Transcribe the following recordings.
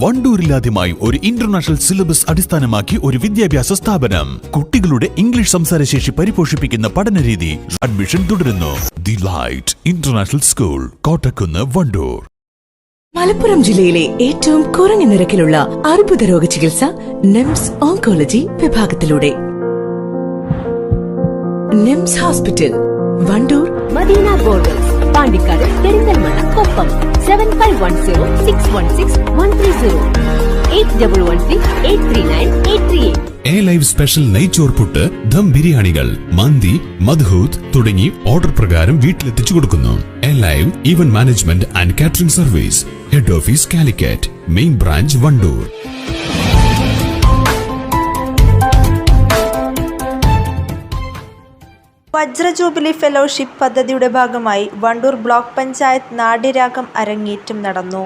വണ്ടൂരിലാദ്യമായി ഒരു international syllabus അടിസ്ഥാനമാക്കി ഒരു വിദ്യാഭ്യാസ സ്ഥാപനം. കുട്ടികളുടെ ഇംഗ്ലീഷ് സംസാരശേഷി പരിപോഷിപ്പിക്കുന്ന പഠനരീതി. അഡ്മിഷൻ തുടരുന്നു. The light international school, Kottakkunnu, Wandoor. Malappuram ജില്ലയിലെ ഏറ്റവും കുറഞ്ഞ നിരക്കിലുള്ള അർബുദ രോഗ ചികിത്സ നിംസ് ഓങ്കോളജി വിഭാഗത്തിലൂടെ. NIMS hospital, Wandoor, Madina borders, Pandikkad, Perinthalmanna, Koppam. 7510616130 8113839838. A live special നെയ്ച്ചോർ പുട്ട്, ദം ബിരിയാണികൾ, മന്തി, മദ്ഹൂത്ത് തുടങ്ങി ഓർഡർ പ്രകാരം വീട്ടിലെത്തിച്ചു കൊടുക്കുന്നു. A live event management and catering service. Head office Calicut, main branch Wandoor. വജ്ര ജൂബിലി ഫെലോഷിപ്പ് പദ്ധതിയുടെ ഭാഗമായി വണ്ടൂർ ബ്ലോക്ക് പഞ്ചായത്ത് നാട്യരാഗം അരങ്ങേറ്റം നടന്നു.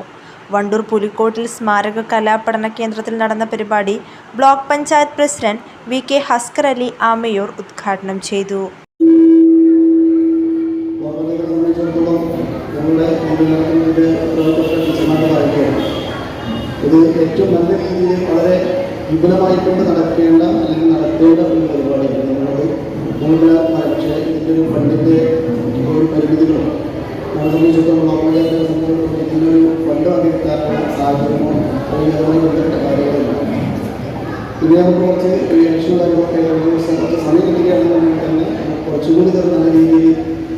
വണ്ടൂർ പുലിക്കോട്ടിൽ സ്മാരക കലാപഠന കേന്ദ്രത്തിൽ നടന്ന പരിപാടി block panchayat president V K Haskar Ali Amayur ഉദ്ഘാടനം ചെയ്തു. ഇത് ഏറ്റവും നല്ല രീതിയിൽ വളരെ വിപുലമായിക്കൊണ്ട് നടക്കേണ്ട അല്ലെങ്കിൽ നടത്തേണ്ട ഒരു പരിപാടിയാണ്. നമ്മുടെ പക്ഷേ ഇതിൻ്റെ ഒരു ഫണ്ടിൻ്റെ ഒരു പരിമിതികളും നമ്മളെ സംബന്ധിച്ചിടത്തോളം ഇതിനൊരു ഫണ്ട് വന്നിരിക്കാനുള്ള സാഹചര്യമോ അല്ലെങ്കിൽ അതുമായി ബന്ധപ്പെട്ട കാര്യങ്ങളില്ല. പിന്നെ നമുക്ക് കുറച്ച് ഇലക്ഷൻ കാര്യങ്ങളൊക്കെ കുറച്ച് സമയം കിട്ടുകയാണെന്നുണ്ടെങ്കിൽ തന്നെ കുറച്ചുകൂടി നല്ല രീതിയിൽ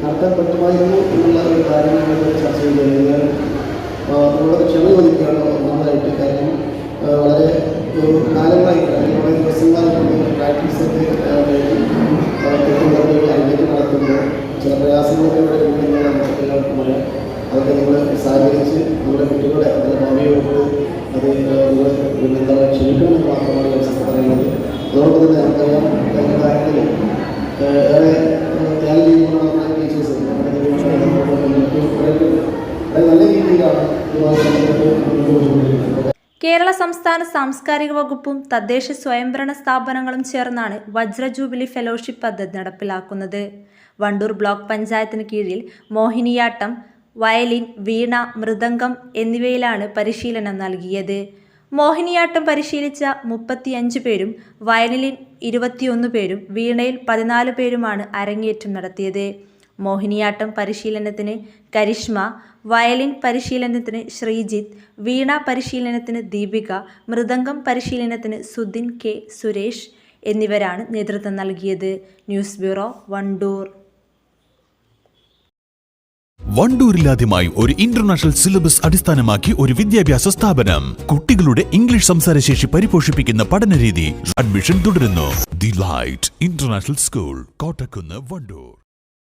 നടത്താൻ പറ്റുമായിരുന്നു എന്നുള്ള ഒരു കാര്യങ്ങൾ ചർച്ച ചെയ്യുകയാണ്. നമ്മളൊക്കെ ക്ഷമ ചോദിക്കുകയാണ് ഒന്നാമതായിട്ട്. കാരണം വളരെ കാലങ്ങളായിട്ട് അല്ലെങ്കിൽ വളരെ ദിവസങ്ങളായിട്ടുണ്ട് പ്രാക്ടീസ് അരങ്ങേറ്റം നടത്തുമ്പോൾ ചില പ്രയാസങ്ങളൊക്കെ ഇവിടെ എല്ലാവർക്കും പറയാം. അതൊക്കെ നമ്മൾ സഹകരിച്ച് നമ്മുടെ കുട്ടികളെ അതിൻ്റെ ഭാവിയോട് അത് നിങ്ങൾ എന്താ ക്ഷമിക്കണമെന്ന് മാത്രമാണ് ഈ അവസരത്തിൽ പറയുന്നത്. അതോടൊപ്പം തന്നെ നമുക്കറിയാം കഴിഞ്ഞ കാലത്തിൽ ഏറെ ത്യാഗം ചെയ്യുമ്പോഴാണ് നമ്മുടെ ടീച്ചേഴ്സ് നല്ല രീതിയിലാണ് കേരള സംസ്ഥാന സാംസ്കാരിക വകുപ്പും തദ്ദേശ സ്വയംഭരണ സ്ഥാപനങ്ങളും ചേർന്നാണ് വജ്ര ജൂബിലി ഫെലോഷിപ്പ് പദ്ധതി നടപ്പിലാക്കുന്നത്. വണ്ടൂർ ബ്ലോക്ക് പഞ്ചായത്തിന് കീഴിൽ മോഹിനിയാട്ടം, വയലിൻ, വീണ, മൃദംഗം എന്നിവയിലാണ് പരിശീലനം നൽകിയത്. മോഹിനിയാട്ടം പരിശീലിച്ച 35 പേരും വയലിനിൽ 21 പേരും വീണയിൽ 14 പേരുമാണ് അരങ്ങേറ്റം നടത്തിയത്. മോഹിനിയാട്ടം പരിശീലനത്തിന് കരിഷ്മ, വയലിൻ പരിശീലനത്തിന് ശ്രീജിത്ത്, വീണ പരിശീലനത്തിന് ദീപിക, മൃദംഗം പരിശീലനത്തിന് സുധിൻ കെ സുരേഷ് എന്നിവരാണ് നേതൃത്വം നൽകിയത്. News bureau, Wandoor. വണ്ടൂരിലാദ്യമായി ഒരു ഇന്റർനാഷണൽ സിലബസ് അടിസ്ഥാനമാക്കി ഒരു വിദ്യാഭ്യാസ സ്ഥാപനം. കുട്ടികളുടെ ഇംഗ്ലീഷ് സംസാരശേഷി പരിപോഷിപ്പിക്കുന്ന പഠനരീതി. അഡ്മിഷൻ തുടരുന്നു. The light international school, Kottakkunnu, Wandoor.